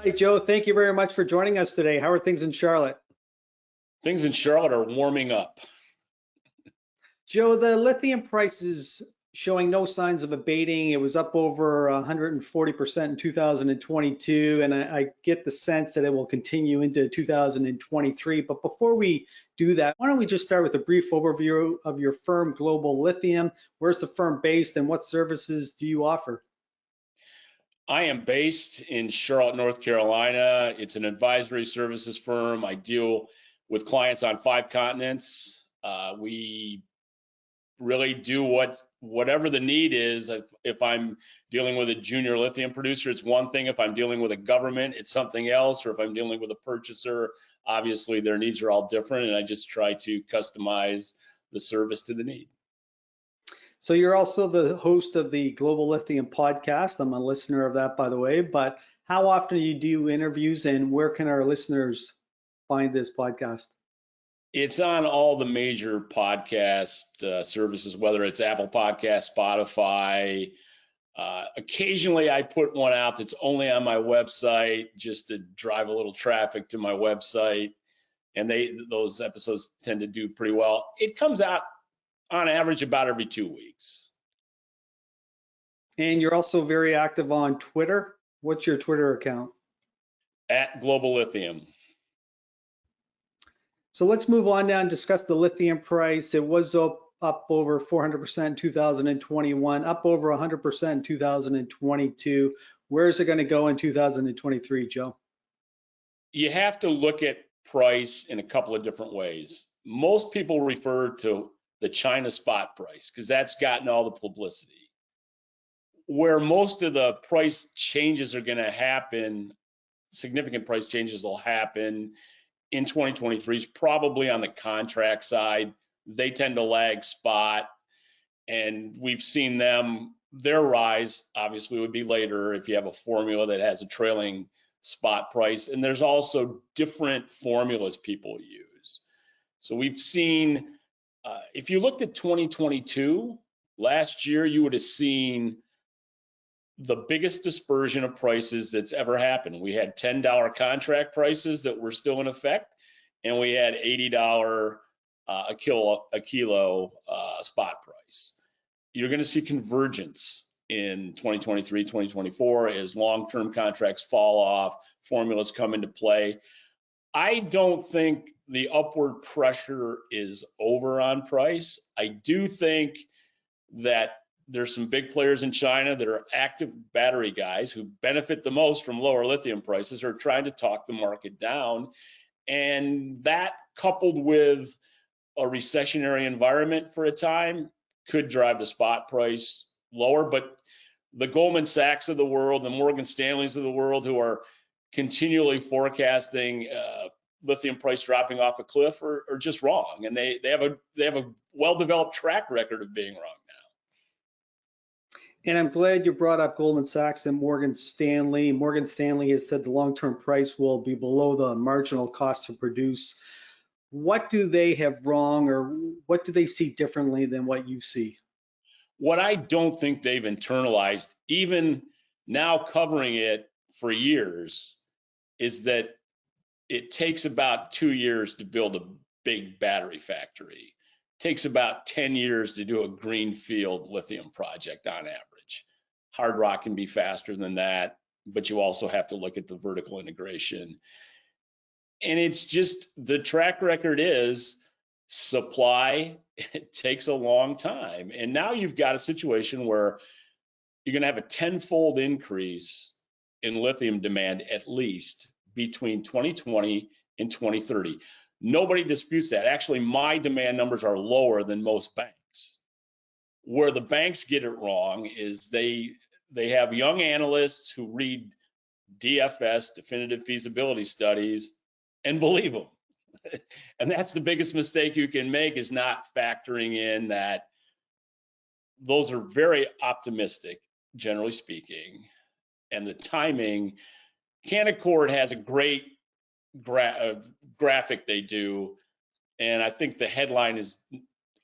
Hi, Joe. Thank you very much for joining us today. How are things in Charlotte? Things in Charlotte are warming up. Joe, the lithium price is showing no signs of abating. It was up over 140% in 2022, and I get the sense that it will continue into 2023. But before we do that, why don't we just start with a brief overview of your firm, Global Lithium? Where's the firm based and what services do you offer? I am based in Charlotte, North Carolina. It's an advisory services firm. I deal with clients on 5 continents. We really do whatever the need is. If I'm dealing with a junior lithium producer, it's one thing. If I'm dealing with a government, it's something else. Or if I'm dealing with a purchaser, obviously their needs are all different, and I just try to customize the service to the need. So you're also the host of the Global Lithium Podcast. I'm a listener of that, by the way. But how often do you do interviews, and where can our listeners find this podcast? It's on all the major podcast services, whether it's Apple Podcast, Spotify. Occasionally I put one out that's only on my website just to drive a little traffic to my website. And those episodes tend to do pretty well. It comes out on average about every 2 weeks. And you're also very active on Twitter. What's your Twitter account? At Global Lithium. So let's move on now and discuss the lithium price. It was up over 400% in 2021, up over 100% in 2022. Where is it going to go in 2023, Joe? You have to look at price in a couple of different ways. Most people refer to the China spot price because that's gotten all the publicity. Where most of the price changes are going to happen, significant price changes will happen in 2023 is probably on the contract side. They tend to lag spot, and we've seen their rise obviously would be later if you have a formula that has a trailing spot price. And there's also different formulas people use. So we've seen, if you looked at 2022, last year, you would have seen the biggest dispersion of prices that's ever happened. We had $10 contract prices that were still in effect, and we had $80 a kilo spot price. You're going to see convergence in 2023, 2024 as long-term contracts fall off, formulas come into play. I don't think the upward pressure is over on price. I do think that there's some big players in China that are active battery guys who benefit the most from lower lithium prices, are trying to talk the market down. And that, coupled with a recessionary environment for a time, could drive the spot price lower. But the Goldman Sachs of the world, the Morgan Stanleys of the world, who are continually forecasting lithium price dropping off a cliff, are just wrong. And they have a well-developed track record of being wrong now. And I'm glad you brought up Goldman Sachs and Morgan Stanley. Morgan Stanley has said the long-term price will be below the marginal cost to produce. What do they have wrong, or what do they see differently than what you see? What I don't think they've internalized, even now covering it for years, is that it takes about 2 years to build a big battery factory. It takes about 10 years to do a greenfield lithium project on average. Hard rock can be faster than that, but you also have to look at the vertical integration. And it's just, the track record is supply, it takes a long time. And now you've got a situation where you're going to have a 10-fold increase in lithium demand, at least between 2020 and 2030. Nobody disputes that. Actually, my demand numbers are lower than most banks. Where the banks get it wrong is they have young analysts who read DFS, definitive feasibility studies, and believe them. And that's the biggest mistake you can make, is not factoring in that those are very optimistic, generally speaking, and the timing. Canaccord has a great graphic they do, and I think the headline is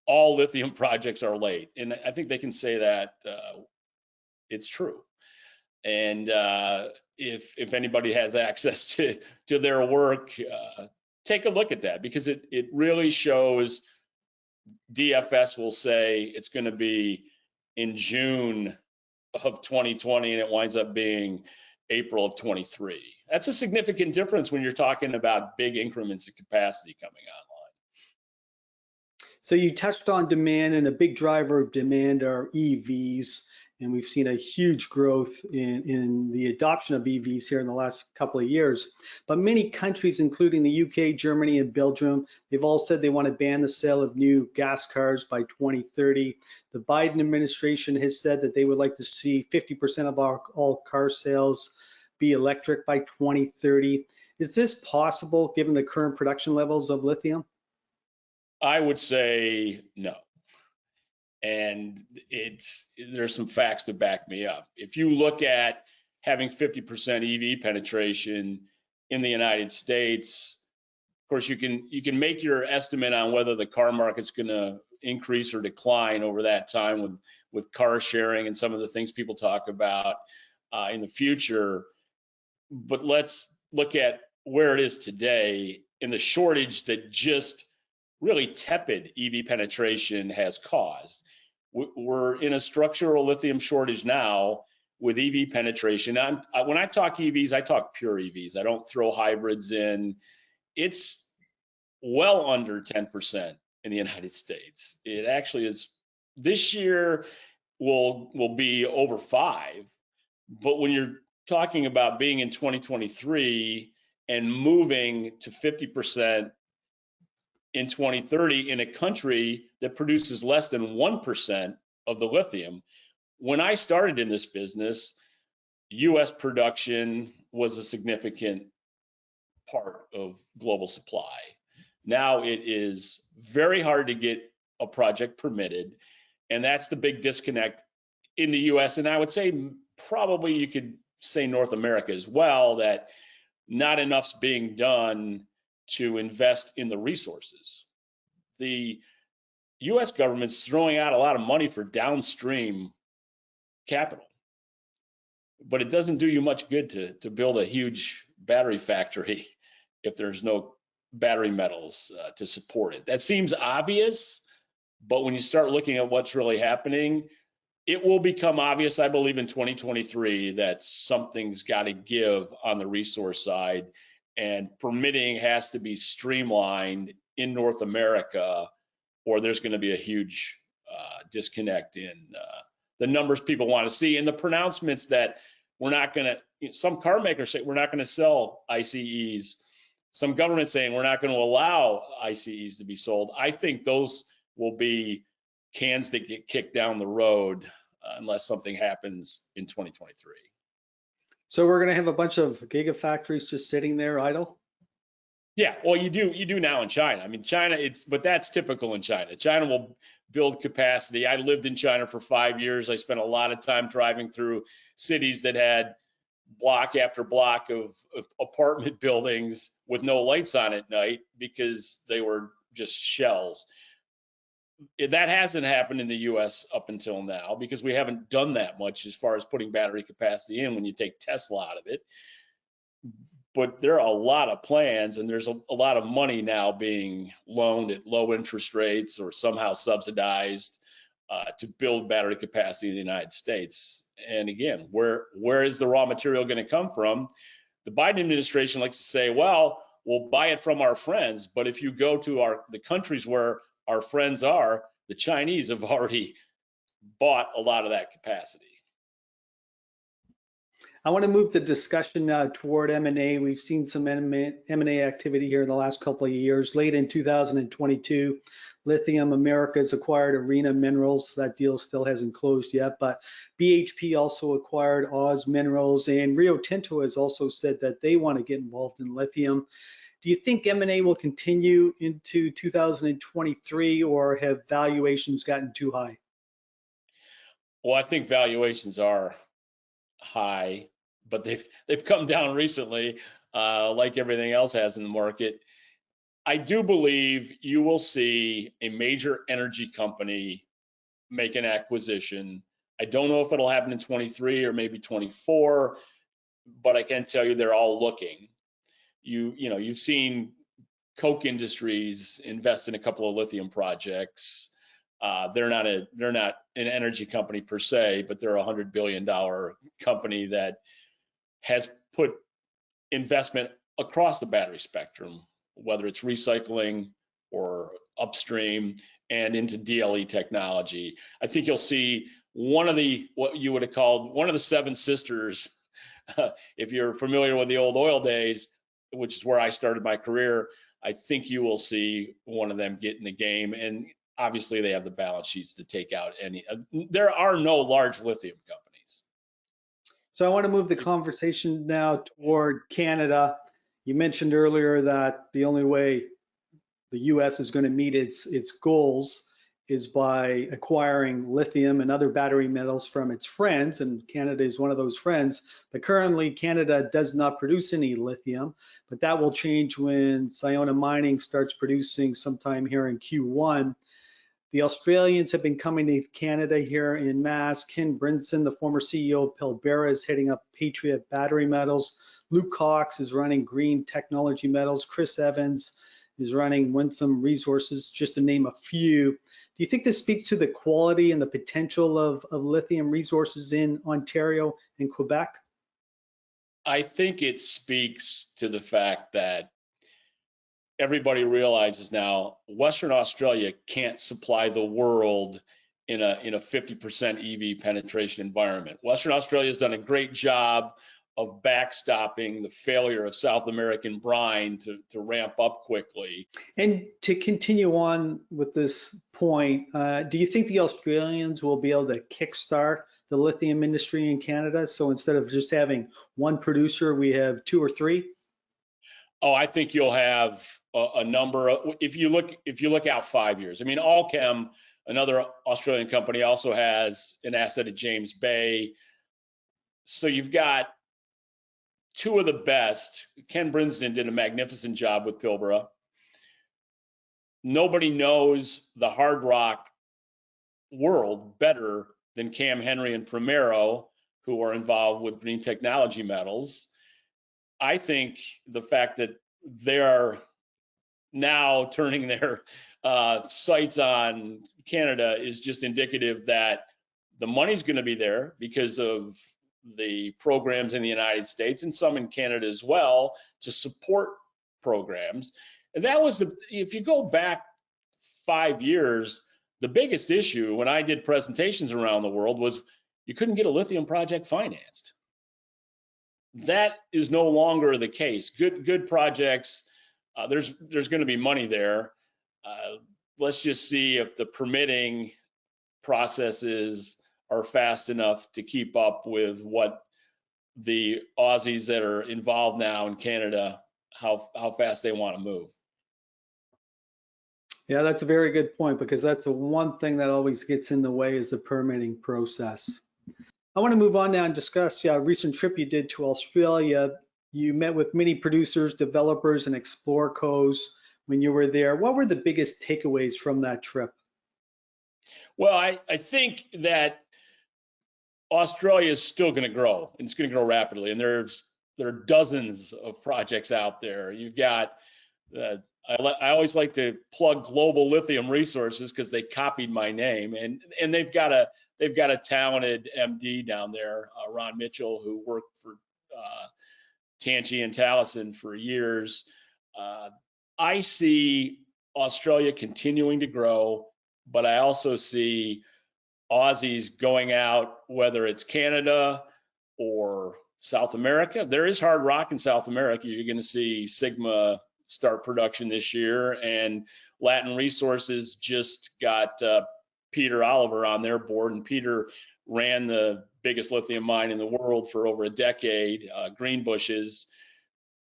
all lithium projects are late, and I think they can say that it's true. And if anybody has access to their work, take a look at that, because it really shows. DFS will say it's going to be in June of 2020, and it winds up being April of 23. That's a significant difference when you're talking about big increments of capacity coming online. So you touched on demand, and a big driver of demand are EVs. And we've seen a huge growth in the adoption of EVs here in the last couple of years. But many countries, including the UK, Germany, and Belgium, they've all said they want to ban the sale of new gas cars by 2030. The Biden administration has said that they would like to see 50% of all car sales be electric by 2030. Is this possible given the current production levels of lithium? I would say no. And there's some facts to back me up. If you look at having 50% EV penetration in the United States, of course, you can make your estimate on whether the car market's going to increase or decline over that time with car sharing and some of the things people talk about in the future. But let's look at where it is today in the shortage that just really tepid EV penetration has caused. We're in a structural lithium shortage now with EV penetration. When I talk EVs, I talk pure EVs. I don't throw hybrids in. It's well under 10% in the United States. It actually is. This year will be over 5. But when you're talking about being in 2023 and moving to 50% in 2030 in a country that produces less than 1% of the lithium. When I started in this business, US production was a significant part of global supply. Now it is very hard to get a project permitted, and that's the big disconnect in the US. And I would say probably you could say North America as well, that not enough's being done to invest in the resources. The US government's throwing out a lot of money for downstream capital, but it doesn't do you much good to build a huge battery factory if there's no battery metals to support it. That seems obvious, but when you start looking at what's really happening, it will become obvious, I believe, in 2023 that something's got to give on the resource side. And permitting has to be streamlined in North America, or there's going to be a huge disconnect in the numbers people want to see, and the pronouncements that we're not going to. Some car makers say we're not going to sell ICEs. Some governments saying we're not going to allow ICEs to be sold. I think those will be cans that get kicked down the road unless something happens in 2023. So we're going to have a bunch of gigafactories just sitting there idle? Yeah, well, you do now in China. I mean, China, but that's typical in China. China will build capacity. I lived in China for 5 years. I spent a lot of time driving through cities that had block after block of apartment buildings with no lights on at night because they were just shells. That hasn't happened in the US up until now because we haven't done that much as far as putting battery capacity in when you take Tesla out of it. But there are a lot of plans, and there's a lot of money now being loaned at low interest rates or somehow subsidized to build battery capacity in the United States. And again, where is the raw material going to come from? The Biden administration likes to say, well, we'll buy it from our friends. But if you go to the countries where our friends are, the Chinese have already bought a lot of that capacity. I want to move the discussion now toward M&A. We've seen some M&A activity here in the last couple of years. Late in 2022, Lithium Americas acquired Arena Minerals. That deal still hasn't closed yet, but BHP also acquired Oz Minerals, and Rio Tinto has also said that they want to get involved in lithium. Do you think M&A will continue into 2023, or have valuations gotten too high? Well, I think valuations are high, but they've come down recently, like everything else has in the market. I do believe you will see a major energy company make an acquisition. I don't know if it'll happen in 23 or maybe 24. but I can tell you they're all looking. You've seen Koch Industries invest in a couple of lithium projects. They're not an energy company per se, but they're a $100 billion company that has put investment across the battery spectrum, whether it's recycling or upstream and into DLE technology. I think you'll see what you would have called one of the seven sisters, if you're familiar with the old oil days, which is where I started my career. I think you will see one of them get in the game, and obviously they have the balance sheets to take out any. There are no large lithium companies. So I want to move the conversation now toward Canada. You mentioned earlier that the only way the U.S. is going to meet its goals is by acquiring lithium and other battery metals from its friends, and Canada is one of those friends. But currently, Canada does not produce any lithium, but that will change when Sayona Mining starts producing sometime here in Q1. The Australians have been coming to Canada here in mass. Ken Brinson, the former CEO of Pilbara, is heading up Patriot Battery Metals. Luke Cox is running Green Technology Metals. Chris Evans is running Winsome Resources, just to name a few. Do you think this speaks to the quality and the potential of lithium resources in Ontario and Quebec? I think it speaks to the fact that everybody realizes now Western Australia can't supply the world in a 50% EV penetration environment. Western Australia has done a great job of backstopping the failure of South American brine to ramp up quickly. And to continue on with this point, do you think the Australians will be able to kickstart the lithium industry in Canada? So instead of just having one producer, we have two or three? Oh, I think you'll have a number of, if you look out 5 years. I mean, Allchem, another Australian company, also has an asset at James Bay. So you've got two of the best. Ken Brinsden did a magnificent job with Pilbara. Nobody knows the hard rock world better than Cam Henry and Primero, who are involved with Green Technology Metals. I think the fact that they're now turning their sights on Canada is just indicative that the money's going to be there because of the programs in the United States and some in Canada as well to support programs. And that was if you go back 5 years, the biggest issue when I did presentations around the world was you couldn't get a lithium project financed. That is no longer the case. Good projects, there's going to be money there. Let's just see if the permitting processes are fast enough to keep up with what the Aussies that are involved now in Canada, how fast they want to move. Yeah, that's a very good point, because that's the one thing that always gets in the way is the permitting process. I want to move on now and discuss a recent trip you did to Australia. You met with many producers, developers, and explorers when you were there. What were the biggest takeaways from that trip? Well, I think that Australia is still going to grow, and it's going to grow rapidly. And there are dozens of projects out there. You've got, I always like to plug Global Lithium Resources because they copied my name, and they've got a talented MD down there, Ron Mitchell, who worked for Tanchi and Taliesin for years. I see Australia continuing to grow, but I also see Aussies going out, whether it's Canada or South America. There is hard rock in South America. You're going to see Sigma start production this year, and Latin Resources just got Peter Oliver on their board, and Peter ran the biggest lithium mine in the world for over a decade, Greenbushes.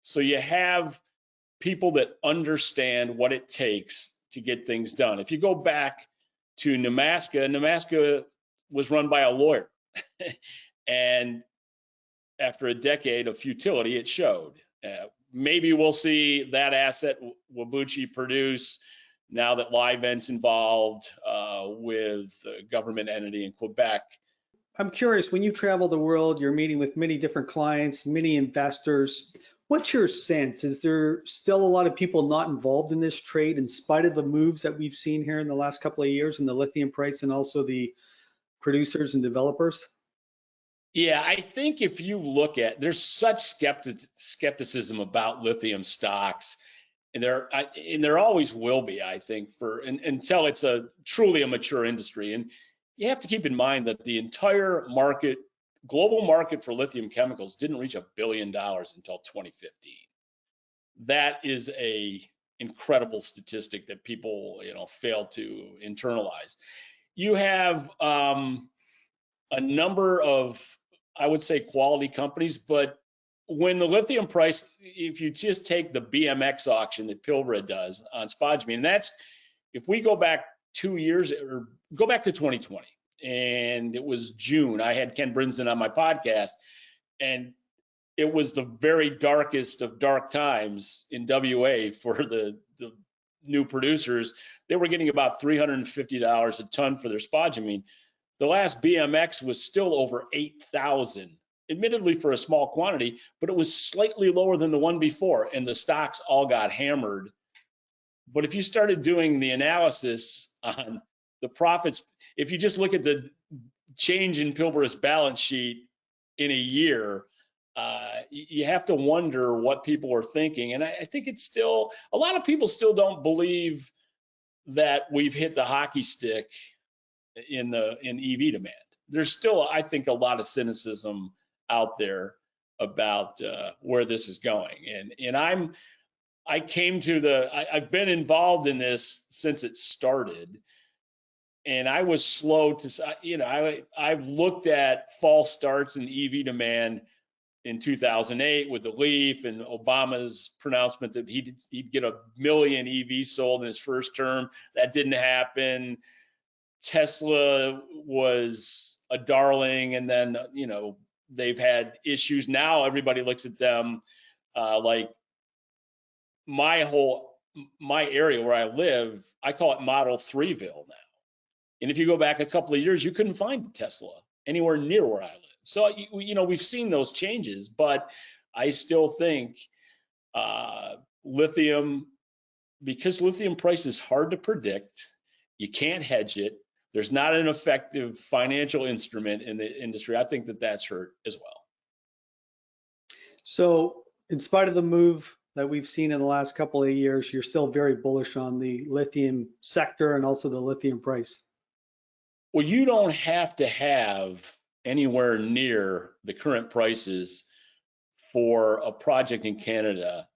So you have people that understand what it takes to get things done. If you go back to Nemaska was run by a lawyer. And after a decade of futility, it showed. Maybe we'll see that asset Whabouchi produce now that Livent's involved with a government entity in Quebec. I'm curious, when you travel the world, you're meeting with many different clients, many investors. What's your sense? Is there still a lot of people not involved in this trade in spite of the moves that we've seen here in the last couple of years in the lithium price and also the producers and developers? Yeah, I think if you look at, there's such skepticism about lithium stocks, and there always will be, I think, until it's truly a mature industry. And you have to keep in mind that the entire global market for lithium chemicals didn't reach $1 billion until 2015. That is a incredible statistic that people, fail to internalize. You have a number of, I would say, quality companies, but when the lithium price, if you just take the BMX auction that Pilbara does on spodumene, and that's, if we go back 2 years or go back to 2020, and it was June, I had Ken Brinsden on my podcast, and it was the very darkest of dark times in WA for the new producers. They were getting about $350 a ton for their spodumene. The last BMX was still over 8,000, admittedly for a small quantity, but it was slightly lower than the one before, and the stocks all got hammered. But if you started doing the analysis on the profits, if you just look at the change in Pilbara's balance sheet in a year, you have to wonder what people are thinking. And I think it's still, a lot of people still don't believe that we've hit the hockey stick in EV demand. There's still, I think, a lot of cynicism out there about where this is going. And I've been involved in this since it started, and I was slow to, I've looked at false starts in EV demand in 2008 with the Leaf and Obama's pronouncement that he'd get 1 million EVs sold in his first term. That didn't happen. Tesla was a darling, and then, they've had issues. Now everybody looks at them like my area where I live, I call it Model 3ville now. And if you go back a couple of years, you couldn't find Tesla anywhere near where I live. So, we've seen those changes, but I still think lithium, because lithium price is hard to predict, you can't hedge it. There's not an effective financial instrument in the industry. I think that that's hurt as well. So in spite of the move that we've seen in the last couple of years, you're still very bullish on the lithium sector and also the lithium price. Well, you don't have to have anywhere near the current prices for a project in Canada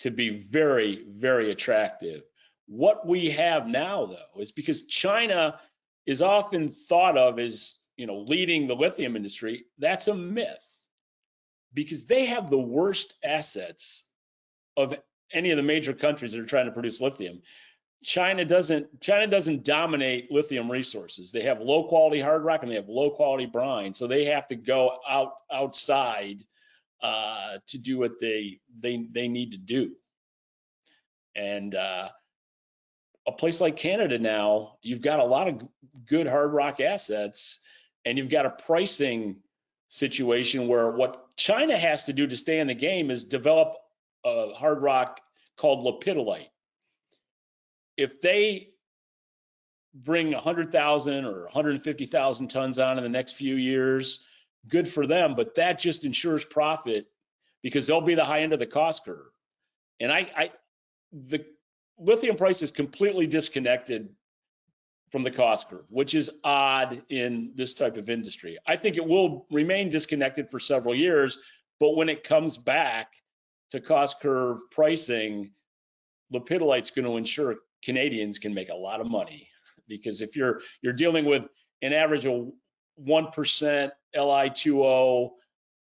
to be very, very attractive. What we have now, though, is because China is often thought of as, leading the lithium industry. That's a myth, because they have the worst assets of any of the major countries that are trying to produce lithium. China doesn't dominate lithium resources. They have low quality hard rock and they have low quality brine. So they have to go outside to do what they need to do. And a place like Canada now, you've got a lot of good hard rock assets, and you've got a pricing situation where what China has to do to stay in the game is develop a hard rock called lepidolite. If they bring 100,000 or 150,000 tons on in the next few years, good for them, but that just ensures profit because they'll be the high end of the cost curve. And the lithium price is completely disconnected from the cost curve, which is odd in this type of industry. I think it will remain disconnected for several years, but when it comes back to cost curve pricing, lepidolite's going to ensure Canadians can make a lot of money, because if you're dealing with an average of 1% Li2O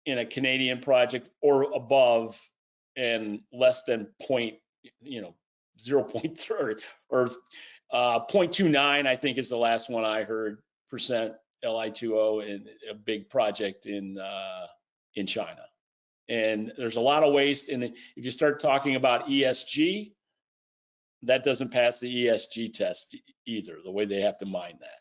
in a Canadian project or above, and less than 0.30 or 0.29, I think is the last one I heard, percent Li2O in a big project in China. And there's a lot of waste. And if you start talking about ESG, that doesn't pass the ESG test either, the way they have to mine that.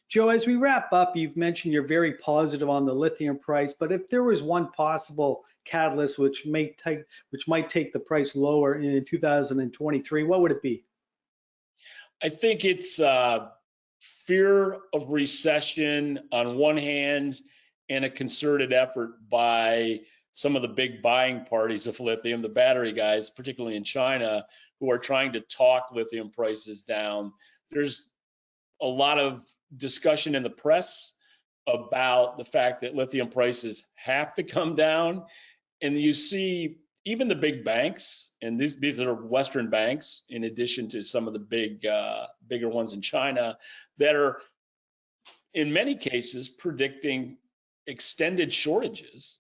Joe, as we wrap up, you've mentioned you're very positive on the lithium price, but if there was one possible catalyst which might take the price lower in 2023, what would it be? I think it's fear of recession on one hand and a concerted effort by some of the big buying parties of lithium, the battery guys, particularly in China, who are trying to talk lithium prices down. There's a lot of discussion in the press about the fact that lithium prices have to come down. And you see even the big banks, and these are Western banks, in addition to some of the bigger ones in China, that are in many cases predicting extended shortages,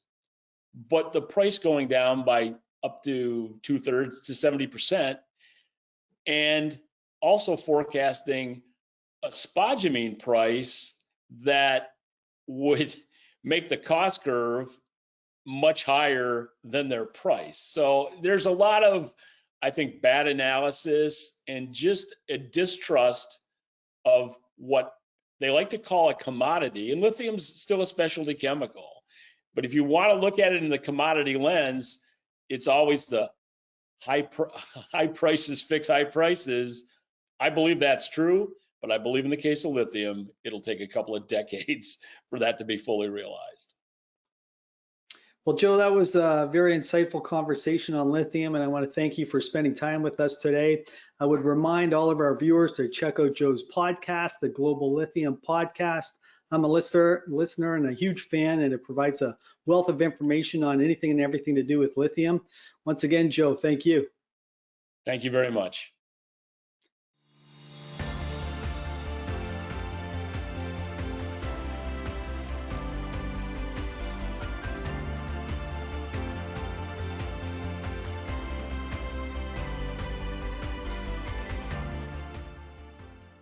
but the price going down by up to 2/3 to 70%, and also forecasting a spodumene price that would make the cost curve much higher than their price. So there's a lot of, I think, bad analysis and just a distrust of what they like to call a commodity. And lithium's still a specialty chemical. But if you want to look at it in the commodity lens, it's always the high prices fix high prices. I believe that's true, but I believe in the case of lithium, it'll take a couple of decades for that to be fully realized. Well, Joe, that was a very insightful conversation on lithium, and I want to thank you for spending time with us today. I would remind all of our viewers to check out Joe's podcast, the Global Lithium Podcast. I'm a listener and a huge fan, and it provides a wealth of information on anything and everything to do with lithium. Once again, Joe, thank you. Thank you very much.